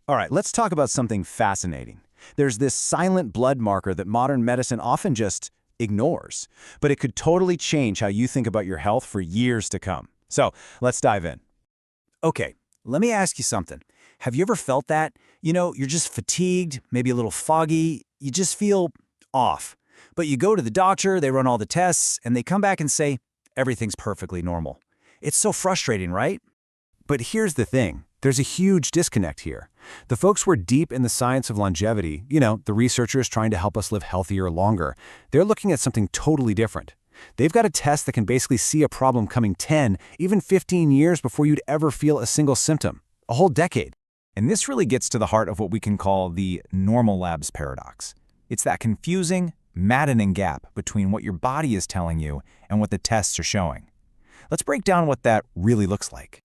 All right, let's talk about something fascinating. There's this silent blood marker that modern medicine often just ignores, but it could totally change how you think about your health for years to come. So let's dive in. Okay, let me ask you something. Have you ever felt that? You're just fatigued, maybe a little foggy, you just feel off. But you go to the doctor, they run all the tests, and they come back and say, everything's perfectly normal. It's so frustrating, right? But here's the thing. There's a huge disconnect here. The folks who are deep in the science of longevity, the researchers trying to help us live healthier longer, they're looking at something totally different. They've got a test that can basically see a problem coming 10, even 15 years before you'd ever feel a single symptom. A whole decade. And this really gets to the heart of what we can call the normal labs paradox. It's that confusing, maddening gap between what your body is telling you and what the tests are showing. Let's break down what that really looks like.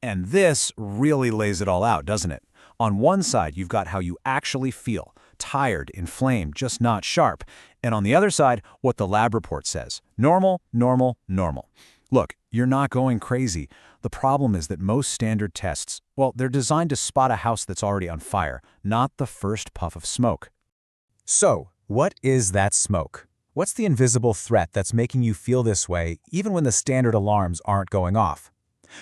And this really lays it all out, doesn't it? On one side, you've got how you actually feel, tired, inflamed, just not sharp. And on the other side, what the lab report says, normal, normal, normal. Look, you're not going crazy. The problem is that most standard tests, well, they're designed to spot a house that's already on fire, not the first puff of smoke. So, what is that smoke? What's the invisible threat that's making you feel this way, even when the standard alarms aren't going off?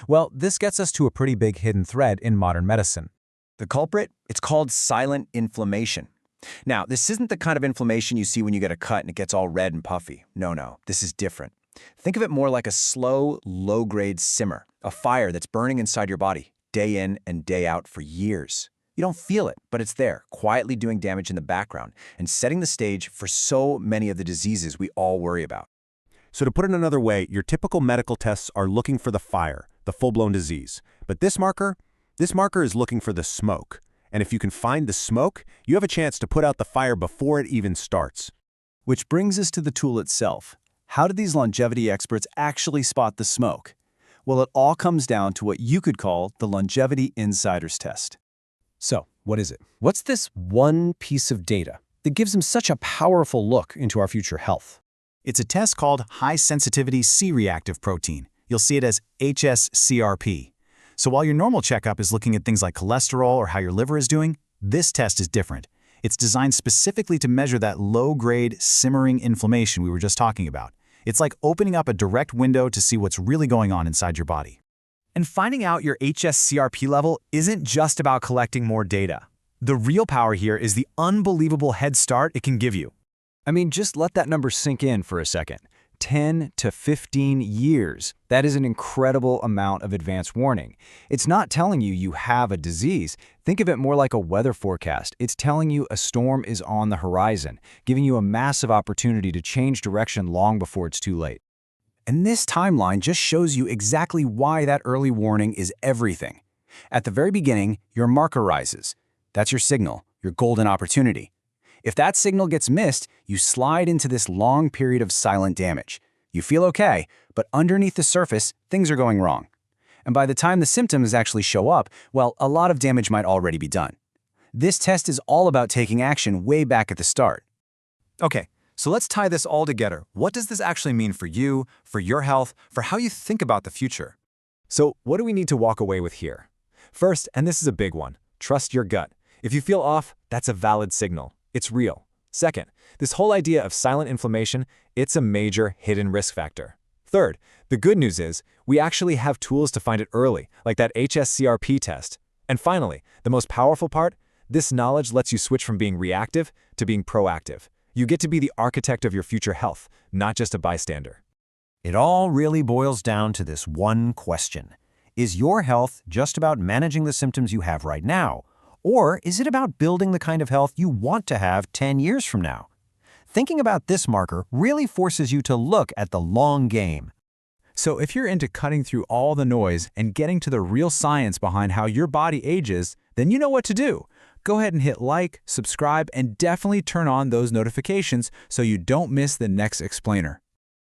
Well, this gets us to a pretty big hidden thread in modern medicine. The culprit? It's called silent inflammation. Now, this isn't the kind of inflammation you see when you get a cut and it gets all red and puffy. No, this is different. Think of it more like a slow, low-grade simmer, a fire that's burning inside your body, day in and day out for years. You don't feel it, but it's there, quietly doing damage in the background and setting the stage for so many of the diseases we all worry about. So to put it another way, your typical medical tests are looking for the fire, the full-blown disease. But this marker is looking for the smoke. And if you can find the smoke, you have a chance to put out the fire before it even starts. Which brings us to the tool itself. How did these longevity experts actually spot the smoke? Well, it all comes down to what you could call the Longevity Insider's Test. So, what is it? What's this one piece of data that gives them such a powerful look into our future health? It's a test called high-sensitivity C-reactive protein. You'll see it as hs-CRP. So while your normal checkup is looking at things like cholesterol or how your liver is doing, this test is different. It's designed specifically to measure that low-grade, simmering inflammation we were just talking about. It's like opening up a direct window to see what's really going on inside your body. And finding out your hs-CRP level isn't just about collecting more data. The real power here is the unbelievable head start it can give you. I mean, just let that number sink in for a second. 10 to 15 years. That is an incredible amount of advance warning. It's not telling you you have a disease. Think of it more like a weather forecast. It's telling you a storm is on the horizon, giving you a massive opportunity to change direction long before it's too late. And this timeline just shows you exactly why that early warning is everything. At the very beginning, your marker rises. That's your signal, your golden opportunity. If that signal gets missed, you slide into this long period of silent damage. You feel okay, but underneath the surface, things are going wrong. And by the time the symptoms actually show up, well, a lot of damage might already be done. This test is all about taking action way back at the start. Okay, so let's tie this all together. What does this actually mean for you, for your health, for how you think about the future? So what do we need to walk away with here? First, and this is a big one, trust your gut. If you feel off, that's a valid signal. It's real. Second, this whole idea of silent inflammation, it's a major hidden risk factor. Third, the good news is we actually have tools to find it early, like that hs-CRP test. And finally, the most powerful part, this knowledge lets you switch from being reactive to being proactive. You get to be the architect of your future health, not just a bystander. It all really boils down to this one question. Is your health just about managing the symptoms you have right now? Or is it about building the kind of health you want to have 10 years from now? Thinking about this marker really forces you to look at the long game. So if you're into cutting through all the noise and getting to the real science behind how your body ages, then you know what to do. Go ahead and hit like, subscribe, and definitely turn on those notifications so you don't miss the next explainer.